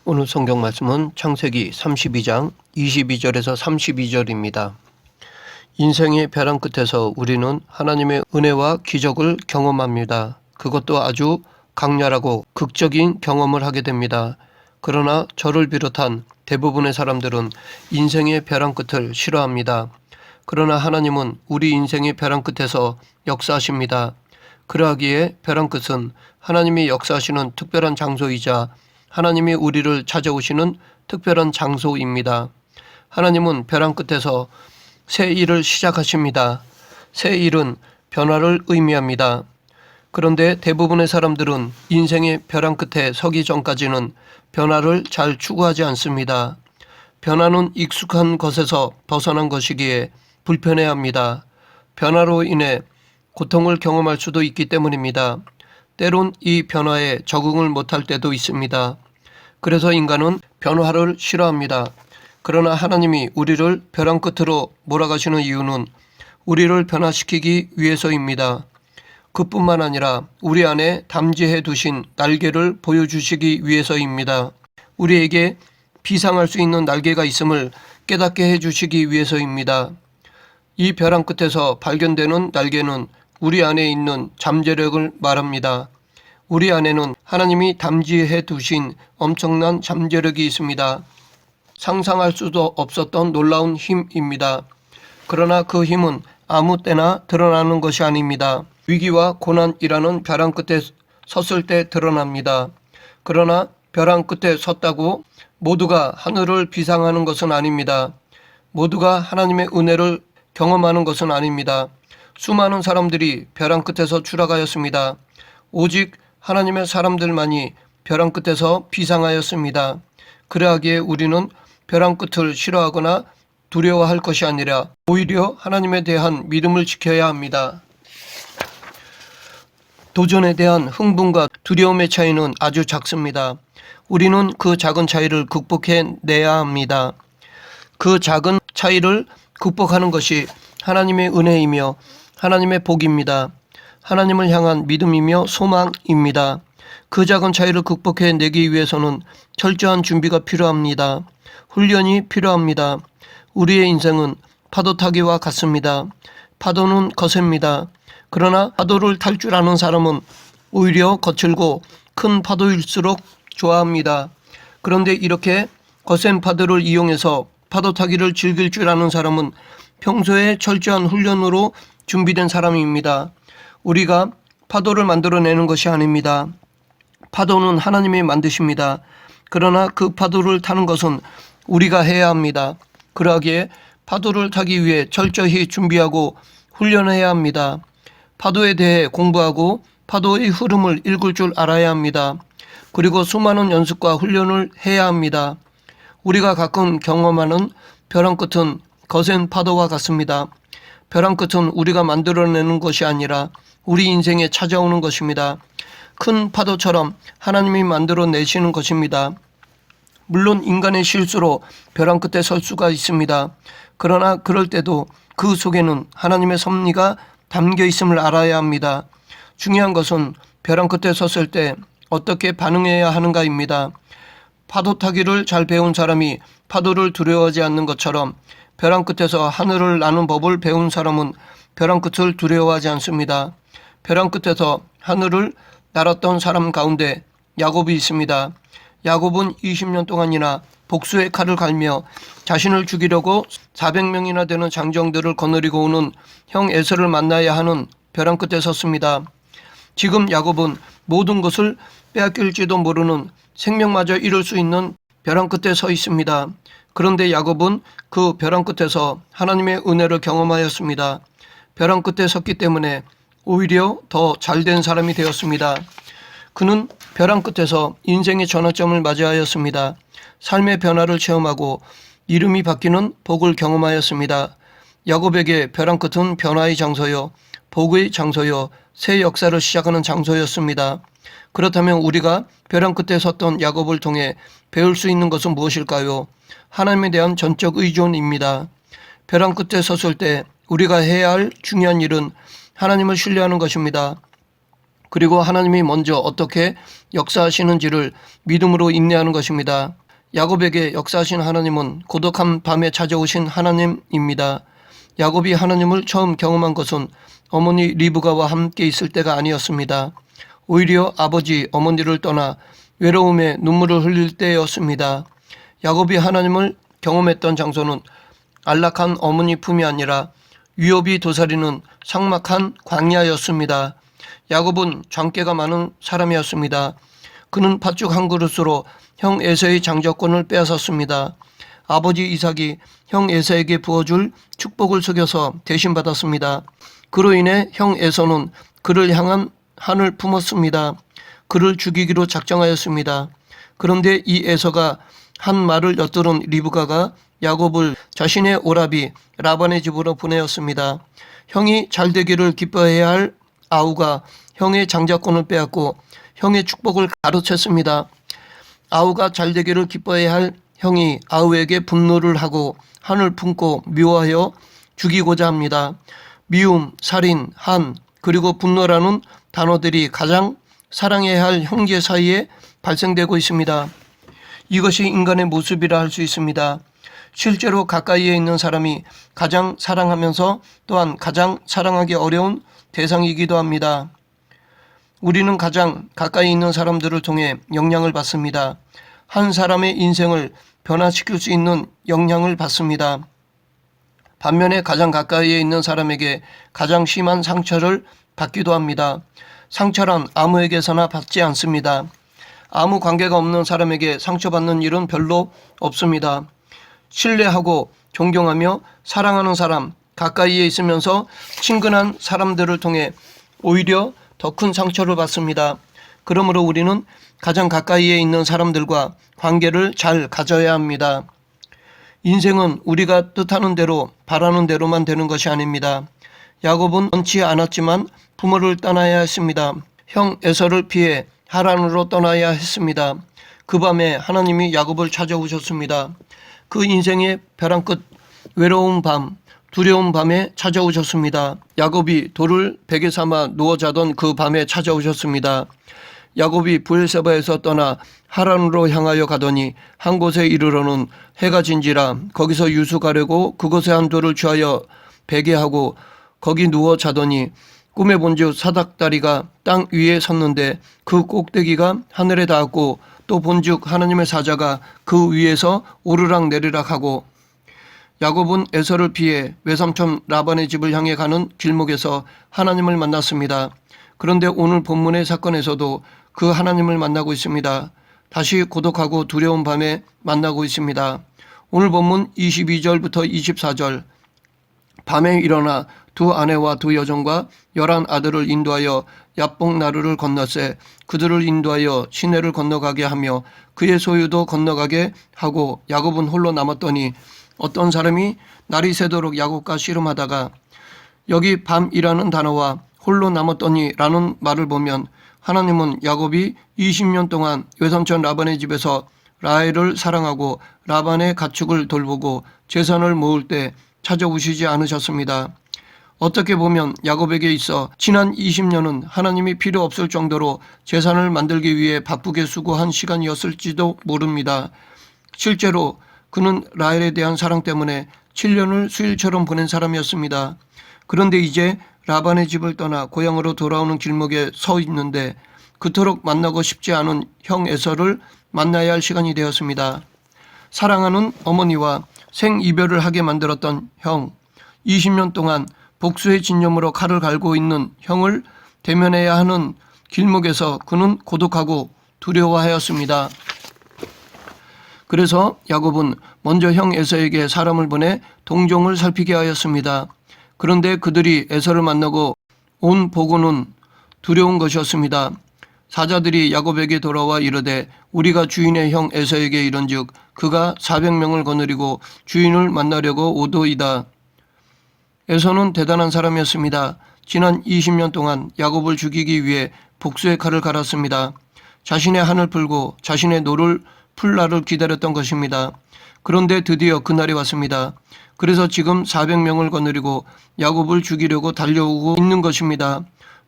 오늘 성경 말씀은 창세기 32장 22절에서 32절입니다. 인생의 벼랑 끝에서 우리는 하나님의 은혜와 기적을 경험합니다. 그것도 아주 강렬하고 극적인 경험을 하게 됩니다. 그러나 저를 비롯한 대부분의 사람들은 인생의 벼랑 끝을 싫어합니다. 그러나 하나님은 우리 인생의 벼랑 끝에서 역사하십니다. 그러하기에 벼랑 끝은 하나님이 역사하시는 특별한 장소이자 하나님이 우리를 찾아오시는 특별한 장소입니다. 하나님은 벼랑 끝에서 새 일을 시작하십니다. 새 일은 변화를 의미합니다. 그런데 대부분의 사람들은 인생의 벼랑 끝에 서기 전까지는 변화를 잘 추구하지 않습니다. 변화는 익숙한 것에서 벗어난 것이기에 불편해합니다. 변화로 인해 고통을 경험할 수도 있기 때문입니다. 때론 이 변화에 적응을 못할 때도 있습니다. 그래서 인간은 변화를 싫어합니다. 그러나 하나님이 우리를 벼랑 끝으로 몰아가시는 이유는 우리를 변화시키기 위해서입니다. 그뿐만 아니라 우리 안에 담지해 두신 날개를 보여주시기 위해서입니다. 우리에게 비상할 수 있는 날개가 있음을 깨닫게 해주시기 위해서입니다. 이 벼랑 끝에서 발견되는 날개는 우리 안에 있는 잠재력을 말합니다. 우리 안에는 하나님이 담지해 두신 엄청난 잠재력이 있습니다. 상상할 수도 없었던 놀라운 힘입니다. 그러나 그 힘은 아무 때나 드러나는 것이 아닙니다. 위기와 고난이라는 벼랑 끝에 섰을 때 드러납니다. 그러나 벼랑 끝에 섰다고 모두가 하늘을 비상하는 것은 아닙니다. 모두가 하나님의 은혜를 경험하는 것은 아닙니다. 수많은 사람들이 벼랑 끝에서 추락하였습니다. 오직 하나님의 사람들만이 벼랑 끝에서 비상하였습니다. 그러하기에 우리는 벼랑 끝을 싫어하거나 두려워할 것이 아니라 오히려 하나님에 대한 믿음을 지켜야 합니다. 도전에 대한 흥분과 두려움의 차이는 아주 작습니다. 우리는 그 작은 차이를 극복해내야 합니다. 그 작은 차이를 극복하는 것이 하나님의 은혜이며 하나님의 복입니다. 하나님을 향한 믿음이며 소망입니다. 그 작은 차이를 극복해내기 위해서는 철저한 준비가 필요합니다. 훈련이 필요합니다. 우리의 인생은 파도 타기와 같습니다. 파도는 거셉니다. 그러나 파도를 탈 줄 아는 사람은 오히려 거칠고 큰 파도일수록 좋아합니다. 그런데 이렇게 거센 파도를 이용해서 파도 타기를 즐길 줄 아는 사람은 평소에 철저한 훈련으로 준비된 사람입니다. 우리가 파도를 만들어내는 것이 아닙니다. 파도는 하나님이 만드십니다. 그러나 그 파도를 타는 것은 우리가 해야 합니다. 그러기에 파도를 타기 위해 철저히 준비하고 훈련해야 합니다. 파도에 대해 공부하고 파도의 흐름을 읽을 줄 알아야 합니다. 그리고 수많은 연습과 훈련을 해야 합니다. 우리가 가끔 경험하는 벼랑 끝은 거센 파도와 같습니다. 벼랑 끝은 우리가 만들어내는 것이 아니라 우리 인생에 찾아오는 것입니다. 큰 파도처럼 하나님이 만들어내시는 것입니다. 물론 인간의 실수로 벼랑 끝에 설 수가 있습니다. 그러나 그럴 때도 그 속에는 하나님의 섭리가 담겨 있음을 알아야 합니다. 중요한 것은 벼랑 끝에 섰을 때 어떻게 반응해야 하는가입니다. 파도 타기를 잘 배운 사람이 파도를 두려워하지 않는 것처럼 벼랑 끝에서 하늘을 나는 법을 배운 사람은 벼랑 끝을 두려워하지 않습니다. 벼랑 끝에서 하늘을 날았던 사람 가운데 야곱이 있습니다. 야곱은 20년 동안이나 복수의 칼을 갈며 자신을 죽이려고 400명이나 되는 장정들을 거느리고 오는 형 에서를 만나야 하는 벼랑 끝에 섰습니다. 지금 야곱은 모든 것을 빼앗길지도 모르는 생명마저 잃을 수 있는 벼랑 끝에 서 있습니다. 그런데 야곱은 그 벼랑 끝에서 하나님의 은혜를 경험하였습니다. 벼랑 끝에 섰기 때문에 오히려 더 잘된 사람이 되었습니다. 그는 벼랑 끝에서 인생의 전환점을 맞이하였습니다. 삶의 변화를 체험하고 이름이 바뀌는 복을 경험하였습니다. 야곱에게 벼랑 끝은 변화의 장소요, 복의 장소요, 새 역사를 시작하는 장소였습니다. 그렇다면 우리가 벼랑 끝에 섰던 야곱을 통해 배울 수 있는 것은 무엇일까요? 하나님에 대한 전적 의존입니다. 벼랑 끝에 섰을 때 우리가 해야 할 중요한 일은 하나님을 신뢰하는 것입니다. 그리고 하나님이 먼저 어떻게 역사하시는지를 믿음으로 인내하는 것입니다. 야곱에게 역사하신 하나님은 고독한 밤에 찾아오신 하나님입니다. 야곱이 하나님을 처음 경험한 것은 어머니 리브가와 함께 있을 때가 아니었습니다. 오히려 아버지, 어머니를 떠나 외로움에 눈물을 흘릴 때였습니다. 야곱이 하나님을 경험했던 장소는 안락한 어머니 품이 아니라 위협이 도사리는 삭막한 광야였습니다. 야곱은 장깨가 많은 사람이었습니다. 그는 팥죽 한 그릇으로 형 에서의 장자권을 빼앗았습니다. 아버지 이삭이 형 에서에게 부어줄 축복을 속여서 대신 받았습니다. 그로 인해 형 에서는 그를 향한 한을 품었습니다. 그를 죽이기로 작정하였습니다. 그런데 이 에서가 한 말을 엿들은 리브가가 야곱을 자신의 오라비 라반의 집으로 보내었습니다. 형이 잘되기를 기뻐해야 할 아우가 형의 장자권을 빼앗고 형의 축복을 가로챘습니다. 아우가 잘되기를 기뻐해야 할 형이 아우에게 분노를 하고 한을 품고 미워하여 죽이고자 합니다. 미움, 살인, 한, 그리고 분노라는 단어들이 가장 사랑해야 할 형제 사이에 발생되고 있습니다. 이것이 인간의 모습이라 할 수 있습니다. 실제로 가까이에 있는 사람이 가장 사랑하면서 또한 가장 사랑하기 어려운 대상이기도 합니다. 우리는 가장 가까이 있는 사람들을 통해 영향을 받습니다. 한 사람의 인생을 변화시킬 수 있는 영향을 받습니다. 반면에 가장 가까이에 있는 사람에게 가장 심한 상처를 받기도 합니다. 상처란 아무에게서나 받지 않습니다. 아무 관계가 없는 사람에게 상처받는 일은 별로 없습니다. 신뢰하고 존경하며 사랑하는 사람, 가까이에 있으면서 친근한 사람들을 통해 오히려 더 큰 상처를 받습니다. 그러므로 우리는 가장 가까이에 있는 사람들과 관계를 잘 가져야 합니다. 인생은 우리가 뜻하는 대로 바라는 대로만 되는 것이 아닙니다. 야곱은 원치 않았지만 부모를 떠나야 했습니다. 형 에서를 피해 하란으로 떠나야 했습니다. 그 밤에 하나님이 야곱을 찾아오셨습니다. 그 인생의 벼랑 끝 외로운 밤, 두려운 밤에 찾아오셨습니다. 야곱이 돌을 베개 삼아 누워 자던 그 밤에 찾아오셨습니다. 야곱이 브엘세바에서 떠나 하란으로 향하여 가더니 한 곳에 이르러는 해가 진지라 거기서 유숙하려고 그곳에 한 돌을 취하여 베개하고 거기 누워 자더니 꿈에 본즉 사닥다리가 땅 위에 섰는데 그 꼭대기가 하늘에 닿았고 또 본즉 하나님의 사자가 그 위에서 오르락 내리락 하고 야곱은 에서를 피해 외삼촌 라반의 집을 향해 가는 길목에서 하나님을 만났습니다. 그런데 오늘 본문의 사건에서도 그 하나님을 만나고 있습니다. 다시 고독하고 두려운 밤에 만나고 있습니다. 오늘 본문 22절부터 24절 밤에 일어나 두 아내와 두 여종과 11 아들을 인도하여 야복 나루를 건너세 그들을 인도하여 시내를 건너가게 하며 그의 소유도 건너가게 하고 야곱은 홀로 남았더니 어떤 사람이 날이 새도록 야곱과 씨름하다가 여기 밤이라는 단어와 홀로 남았더니 라는 말을 보면 하나님은 야곱이 20년 동안 외삼촌 라반의 집에서 라헬을 사랑하고 라반의 가축을 돌보고 재산을 모을 때 찾아오시지 않으셨습니다. 어떻게 보면 야곱에게 있어 지난 20년은 하나님이 필요 없을 정도로 재산을 만들기 위해 바쁘게 수고한 시간이었을지도 모릅니다. 실제로 그는 라헬에 대한 사랑 때문에 7년을 수일처럼 보낸 사람이었습니다. 그런데 이제 라반의 집을 떠나 고향으로 돌아오는 길목에 서 있는데 그토록 만나고 싶지 않은 형 에서를 만나야 할 시간이 되었습니다. 사랑하는 어머니와 생이별을 하게 만들었던 형, 20년 동안 복수의 진념으로 칼을 갈고 있는 형을 대면해야 하는 길목에서 그는 고독하고 두려워하였습니다. 그래서 야곱은 먼저 형 에서에게 사람을 보내 동종을 살피게 하였습니다. 그런데 그들이 에서를 만나고 온 보고는 두려운 것이었습니다. 사자들이 야곱에게 돌아와 이르되 우리가 주인의 형 에서에게 이른즉 그가 400명을 거느리고 주인을 만나려고 오도이다. 에서는 대단한 사람이었습니다. 지난 20년 동안 야곱을 죽이기 위해 복수의 칼을 갈았습니다. 자신의 한을 풀고 자신의 노를 풀 날을 기다렸던 것입니다. 그런데 드디어 그날이 왔습니다. 그래서 지금 400명을 거느리고 야곱을 죽이려고 달려오고 있는 것입니다.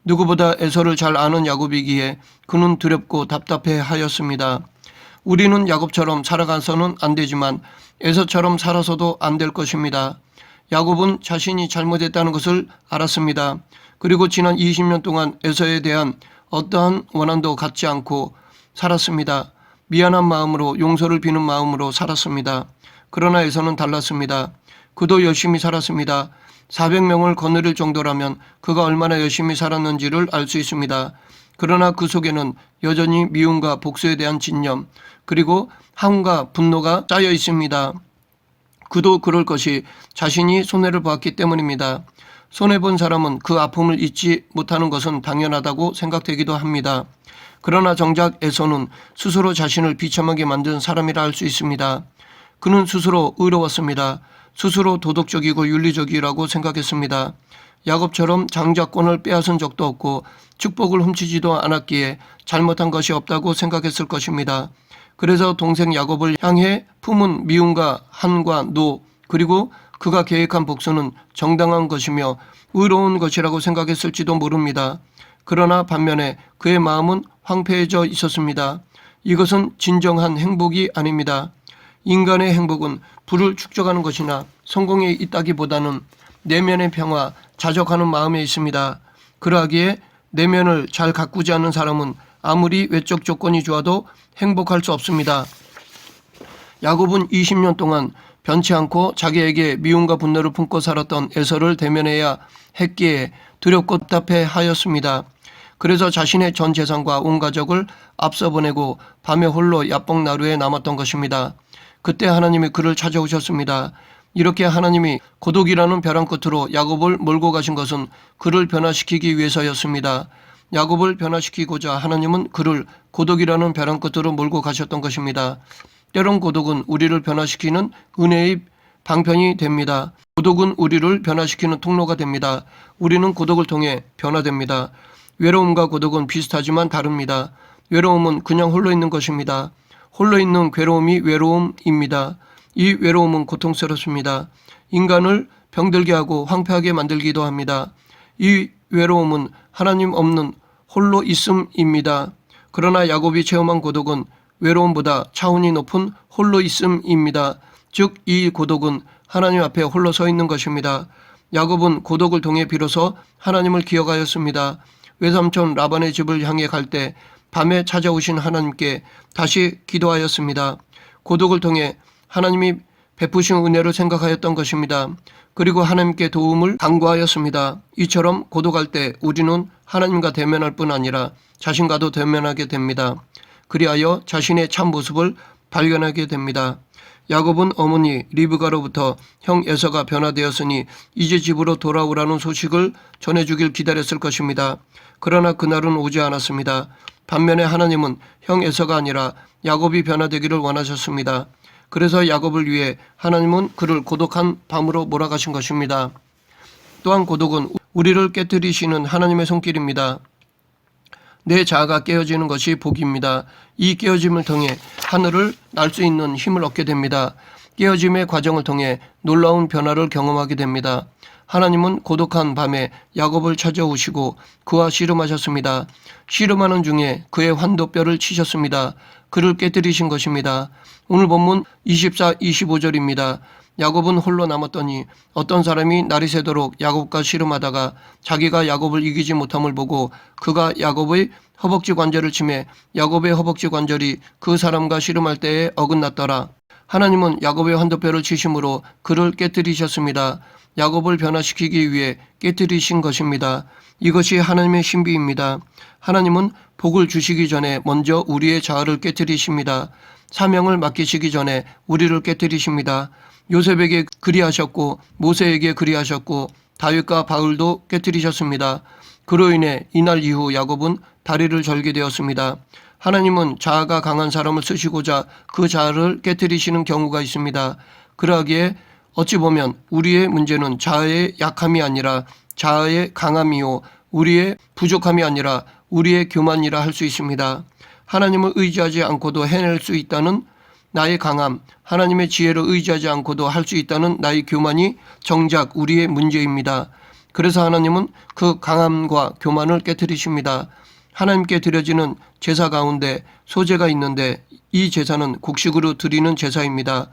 누구보다 에서를 잘 아는 야곱이기에 그는 두렵고 답답해 하였습니다. 우리는 야곱처럼 살아가서는 안 되지만 에서처럼 살아서도 안 될 것입니다. 야곱은 자신이 잘못했다는 것을 알았습니다. 그리고 지난 20년 동안 에서에 대한 어떠한 원한도 갖지 않고 살았습니다. 미안한 마음으로 용서를 비는 마음으로 살았습니다. 그러나 에서는 달랐습니다. 그도 열심히 살았습니다. 400명을 거느릴 정도라면 그가 얼마나 열심히 살았는지를 알 수 있습니다. 그러나 그 속에는 여전히 미움과 복수에 대한 진념 그리고 함과 분노가 쌓여 있습니다. 그도 그럴 것이 자신이 손해를 보았기 때문입니다. 손해본 사람은 그 아픔을 잊지 못하는 것은 당연하다고 생각되기도 합니다. 그러나 정작 에서는 스스로 자신을 비참하게 만든 사람이라 할 수 있습니다. 그는 스스로 의로웠습니다. 스스로 도덕적이고 윤리적이라고 생각했습니다. 야곱처럼 장자권을 빼앗은 적도 없고 축복을 훔치지도 않았기에 잘못한 것이 없다고 생각했을 것입니다. 그래서 동생 야곱을 향해 품은 미움과 한과 노 그리고 그가 계획한 복수는 정당한 것이며 의로운 것이라고 생각했을지도 모릅니다. 그러나 반면에 그의 마음은 황폐해져 있었습니다. 이것은 진정한 행복이 아닙니다. 인간의 행복은 부를 축적하는 것이나 성공에 있다기보다는 내면의 평화, 자족하는 마음에 있습니다. 그러하기에 내면을 잘 가꾸지 않는 사람은 아무리 외적 조건이 좋아도 행복할 수 없습니다. 야곱은 20년 동안 변치 않고 자기에게 미움과 분노를 품고 살았던 에서를 대면해야 했기에 두렵고 답답해 하였습니다. 그래서 자신의 전 재산과 온 가족을 앞서 보내고 밤에 홀로 야복나루에 남았던 것입니다. 그때 하나님이 그를 찾아오셨습니다. 이렇게 하나님이 고독이라는 벼랑 끝으로 야곱을 몰고 가신 것은 그를 변화시키기 위해서였습니다. 야곱을 변화시키고자 하나님은 그를 고독이라는 벼랑 끝으로 몰고 가셨던 것입니다. 때론 고독은 우리를 변화시키는 은혜의 방편이 됩니다. 고독은 우리를 변화시키는 통로가 됩니다. 우리는 고독을 통해 변화됩니다. 외로움과 고독은 비슷하지만 다릅니다. 외로움은 그냥 홀로 있는 것입니다. 홀로 있는 괴로움이 외로움입니다. 이 외로움은 고통스럽습니다. 인간을 병들게 하고 황폐하게 만들기도 합니다. 이 외로움은 하나님 없는 홀로 있음입니다. 그러나 야곱이 체험한 고독은 외로움보다 차원이 높은 홀로 있음입니다. 즉 이 고독은 하나님 앞에 홀로 서 있는 것입니다. 야곱은 고독을 통해 비로소 하나님을 기억하였습니다. 외삼촌 라반의 집을 향해 갈 때 밤에 찾아오신 하나님께 다시 기도하였습니다. 고독을 통해 하나님이 베푸신 은혜를 생각하였던 것입니다. 그리고 하나님께 도움을 간구하였습니다. 이처럼 고독할 때 우리는 하나님과 대면할 뿐 아니라 자신과도 대면하게 됩니다. 그리하여 자신의 참 모습을 발견하게 됩니다. 야곱은 어머니 리브가로부터 형 에서가 변화되었으니 이제 집으로 돌아오라는 소식을 전해주길 기다렸을 것입니다. 그러나 그날은 오지 않았습니다. 반면에 하나님은 형 에서가 아니라 야곱이 변화되기를 원하셨습니다. 그래서 야곱을 위해 하나님은 그를 고독한 밤으로 몰아가신 것입니다. 또한 고독은 우리를 깨뜨리시는 하나님의 손길입니다. 내 자아가 깨어지는 것이 복입니다. 이 깨어짐을 통해 하늘을 날 수 있는 힘을 얻게 됩니다. 깨어짐의 과정을 통해 놀라운 변화를 경험하게 됩니다. 하나님은 고독한 밤에 야곱을 찾아오시고 그와 씨름하셨습니다. 씨름하는 중에 그의 환도뼈를 치셨습니다. 그를 깨뜨리신 것입니다. 오늘 본문 24, 25절입니다. 야곱은 홀로 남았더니 어떤 사람이 날이 새도록 야곱과 씨름하다가 자기가 야곱을 이기지 못함을 보고 그가 야곱의 허벅지 관절을 치매 야곱의 허벅지 관절이 그 사람과 씨름할 때에 어긋났더라. 하나님은 야곱의 환도뼈를 치심으로 그를 깨뜨리셨습니다. 야곱을 변화시키기 위해 깨뜨리신 것입니다. 이것이 하나님의 신비입니다. 하나님은 복을 주시기 전에 먼저 우리의 자아를 깨뜨리십니다. 사명을 맡기시기 전에 우리를 깨뜨리십니다. 요셉에게 그리하셨고 모세에게 그리하셨고 다윗과 바울도 깨뜨리셨습니다. 그로 인해 이날 이후 야곱은 다리를 절게 되었습니다. 하나님은 자아가 강한 사람을 쓰시고자 그 자아를 깨뜨리시는 경우가 있습니다. 그러하기에 어찌 보면 우리의 문제는 자아의 약함이 아니라 자아의 강함이요 우리의 부족함이 아니라 우리의 교만이라 할 수 있습니다. 하나님을 의지하지 않고도 해낼 수 있다는 나의 강함, 하나님의 지혜를 의지하지 않고도 할 수 있다는 나의 교만이 정작 우리의 문제입니다. 그래서 하나님은 그 강함과 교만을 깨뜨리십니다. 하나님께 드려지는 제사 가운데 소제가 있는데 이 제사는 곡식으로 드리는 제사입니다.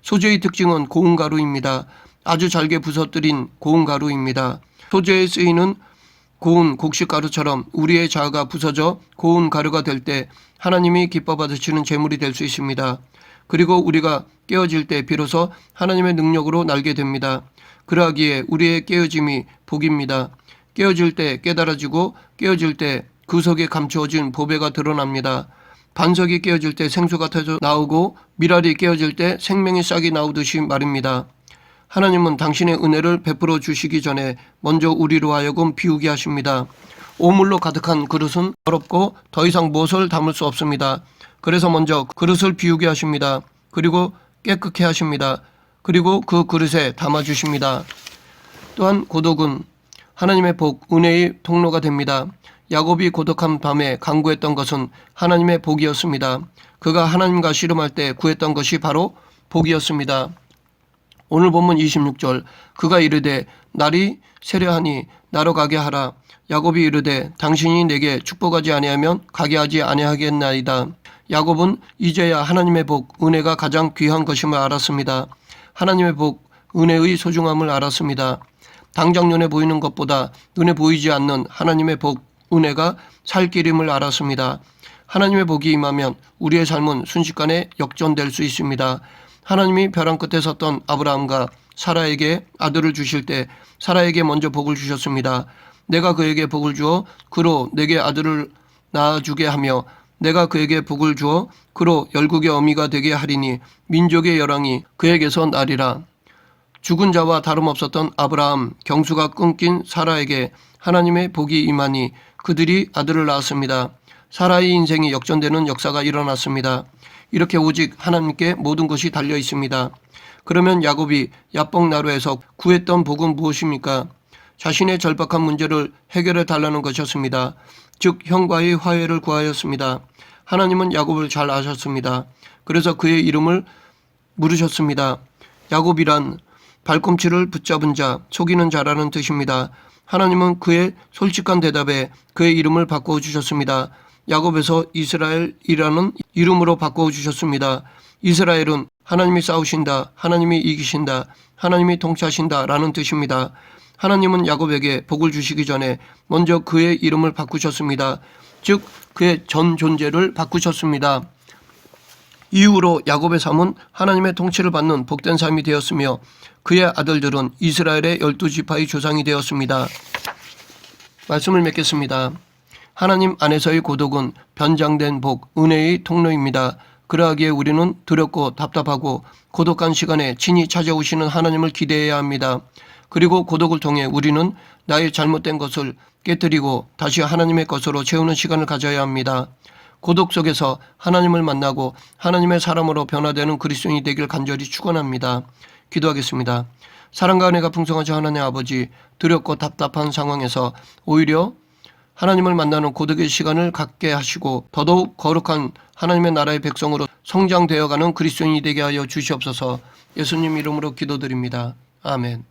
소제의 특징은 고운 가루입니다. 아주 잘게 부서뜨린 고운 가루입니다. 소제에 쓰이는 고운 곡식 가루처럼 우리의 자아가 부서져 고운 가루가 될 때 하나님이 기뻐 받으시는 제물이 될 수 있습니다. 그리고 우리가 깨어질 때 비로소 하나님의 능력으로 날게 됩니다. 그러하기에 우리의 깨어짐이 복입니다. 깨어질 때 깨달아지고 깨어질 때 그 속에 감추어진 보배가 드러납니다. 반석이 깨어질 때 생수가 터져 나오고 밀알이 깨어질 때 생명의 싹이 나오듯이 말입니다. 하나님은 당신의 은혜를 베풀어 주시기 전에 먼저 우리로 하여금 비우게 하십니다. 오물로 가득한 그릇은 더럽고 더 이상 무엇을 담을 수 없습니다. 그래서 먼저 그릇을 비우게 하십니다. 그리고 깨끗게 하십니다. 그리고 그 그릇에 담아주십니다. 또한 고독은 하나님의 복, 은혜의 통로가 됩니다. 야곱이 고독한 밤에 간구했던 것은 하나님의 복이었습니다. 그가 하나님과 씨름할 때 구했던 것이 바로 복이었습니다. 오늘 본문 26절 그가 이르되 날이 세려하니 나로 가게 하라. 야곱이 이르되 당신이 내게 축복하지 아니하면 가게 하지 아니하겠나이다. 야곱은 이제야 하나님의 복, 은혜가 가장 귀한 것임을 알았습니다. 하나님의 복, 은혜의 소중함을 알았습니다. 당장 눈에 보이는 것보다 눈에 보이지 않는 하나님의 복, 은혜가 살 길임을 알았습니다. 하나님의 복이 임하면 우리의 삶은 순식간에 역전될 수 있습니다. 하나님이 벼랑 끝에 섰던 아브라함과 사라에게 아들을 주실 때 사라에게 먼저 복을 주셨습니다. 내가 그에게 복을 주어 그로 내게 아들을 낳아주게 하며 내가 그에게 복을 주어 그로 열국의 어미가 되게 하리니 민족의 열왕이 그에게서 나리라. 죽은 자와 다름없었던 아브라함, 경수가 끊긴 사라에게 하나님의 복이 임하니 그들이 아들을 낳았습니다. 사라의 인생이 역전되는 역사가 일어났습니다. 이렇게 오직 하나님께 모든 것이 달려 있습니다. 그러면 야곱이 야복나루에서 구했던 복은 무엇입니까? 자신의 절박한 문제를 해결해 달라는 것이었습니다. 즉 형과의 화해를 구하였습니다. 하나님은 야곱을 잘 아셨습니다. 그래서 그의 이름을 물으셨습니다. 야곱이란 발꿈치를 붙잡은 자, 속이는 자라는 뜻입니다. 하나님은 그의 솔직한 대답에 그의 이름을 바꾸어 주셨습니다. 야곱에서 이스라엘이라는 이름으로 바꾸어 주셨습니다. 이스라엘은 하나님이 싸우신다, 하나님이 이기신다, 하나님이 통치하신다 라는 뜻입니다. 하나님은 야곱에게 복을 주시기 전에 먼저 그의 이름을 바꾸셨습니다. 즉 그의 전 존재를 바꾸셨습니다. 이후로 야곱의 삶은 하나님의 통치를 받는 복된 삶이 되었으며 그의 아들들은 이스라엘의 12지파의 조상이 되었습니다. 말씀을 맺겠습니다. 하나님 안에서의 고독은 변장된 복, 은혜의 통로입니다. 그러하기에 우리는 두렵고 답답하고 고독한 시간에 친히 찾아오시는 하나님을 기대해야 합니다. 그리고 고독을 통해 우리는 나의 잘못된 것을 깨뜨리고 다시 하나님의 것으로 채우는 시간을 가져야 합니다. 고독 속에서 하나님을 만나고 하나님의 사람으로 변화되는 그리스도인이 되길 간절히 축원합니다. 기도하겠습니다. 사랑과 은혜가 풍성하신 하나님 아버지, 두렵고 답답한 상황에서 오히려 하나님을 만나는 고독의 시간을 갖게 하시고 더더욱 거룩한 하나님의 나라의 백성으로 성장되어가는 그리스도인이 되게 하여 주시옵소서. 예수님 이름으로 기도드립니다. 아멘.